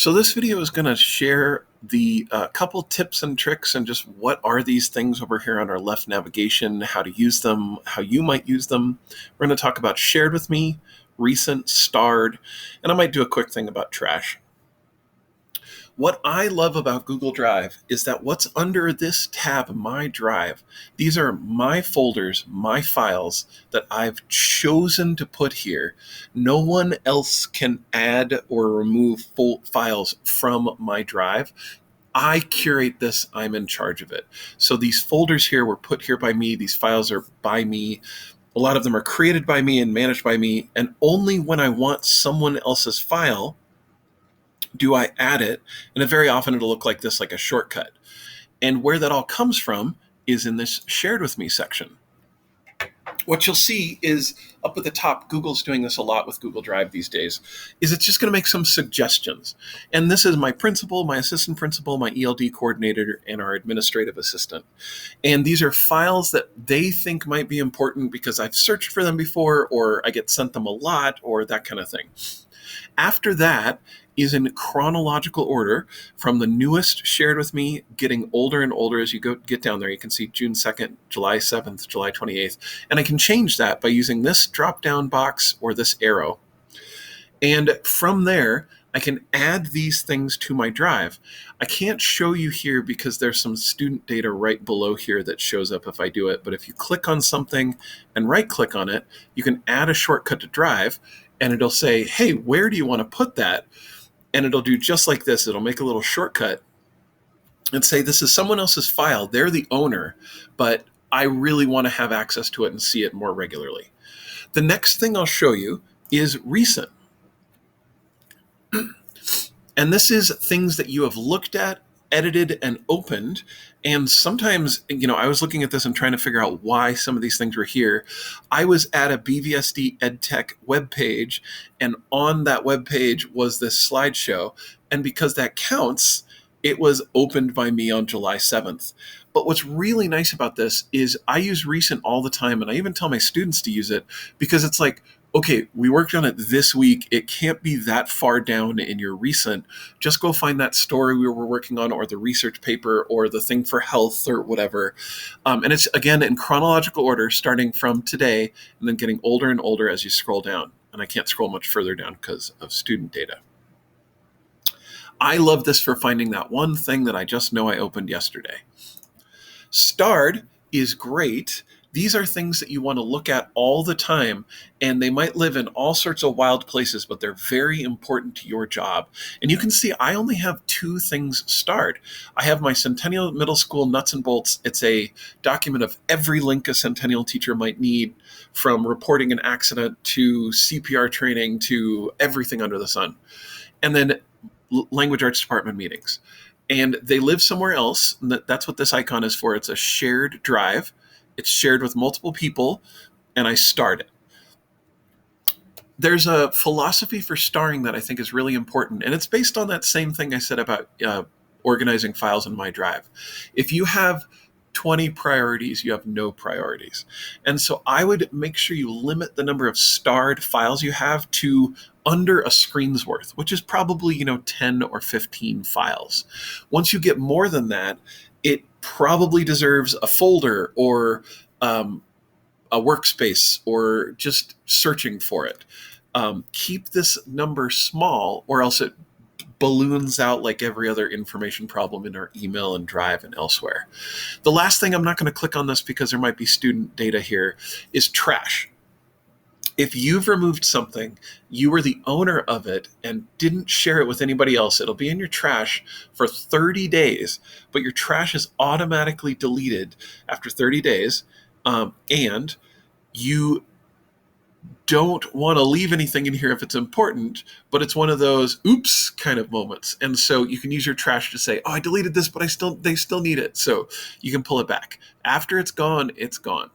So this video is going to share the couple tips and tricks and just what are these things over here on our left navigation, how to use them, how you might use them. We're going to talk about shared with me, recent, starred, and I might do a quick thing about trash. What I love about Google Drive is that what's under this tab, My Drive, these are my folders, my files that I've chosen to put here. No one else can add or remove files from my drive. I curate this, I'm in charge of it. So these folders here were put here by me, these files are by me. A lot of them are created by me and managed by me, and only when I want someone else's file do I add it, and very often it'll look like this, like a shortcut. And where that all comes from is in this shared with me section. What you'll see is up at the top, Google's doing this a lot with Google Drive these days, is it's just going to make some suggestions. And this is my principal, my assistant principal, my ELD coordinator, and our administrative assistant. And these are files that they think might be important because I've searched for them before, or I get sent them a lot, or that kind of thing. After that is in chronological order from the newest shared with me, getting older and older as you get down there. You can see June 2nd, July 7th, July 28th. And I can change that by using this drop-down box or this arrow. And from there, I can add these things to my drive. I can't show you here because there's some student data right below here that shows up if I do it. But if you click on something and right-click on it, you can add a shortcut to Drive, and it'll say, hey, where do you want to put that? And it'll do just like this. It'll make a little shortcut and say, this is someone else's file. They're the owner, but I really want to have access to it and see it more regularly. The next thing I'll show you is recent. And this is things that you have looked at, edited, and opened. And sometimes, I was looking at this and trying to figure out why some of these things were here. I was at a BVSD EdTech webpage, and on that webpage was this slideshow. And because that counts, it was opened by me on July 7th. But what's really nice about this is I use recent all the time, and I even tell my students to use it because it's like, okay, we worked on it this week. It can't be that far down in your recent. Just go find that story we were working on, or the research paper, or the thing for health, or whatever. And it's, again, in chronological order, starting from today, and then getting older and older as you scroll down. And I can't scroll much further down because of student data. I love this for finding that one thing that I just know I opened yesterday. Starred is great. These are things that you want to look at all the time, and they might live in all sorts of wild places, but they're very important to your job. And you can see I only have 2 things starred. I have my Centennial Middle School Nuts and Bolts. It's a document of every link a Centennial teacher might need, from reporting an accident to CPR training to everything under the sun. And then language arts department meetings. And they live somewhere else. And that's what this icon is for. It's a shared drive. It's shared with multiple people, and I starred it. There's a philosophy for starring that I think is really important, and it's based on that same thing I said about organizing files in my drive. If you have 20 priorities, you have no priorities. And so I would make sure you limit the number of starred files you have to under a screen's worth, which is probably 10 or 15 files. Once you get more than that, it probably deserves a folder or a workspace, or just searching for it. Keep this number small, or else it balloons out like every other information problem in our email and Drive and elsewhere. The last thing, I'm not going to click on this because there might be student data here, is trash. If you've removed something, you were the owner of it and didn't share it with anybody else, it'll be in your trash for 30 days, but your trash is automatically deleted after 30 days, and you don't want to leave anything in here if it's important, but it's one of those oops kind of moments. And so you can use your trash to say, oh, I deleted this, but they still need it. So you can pull it back. After it's gone, it's gone.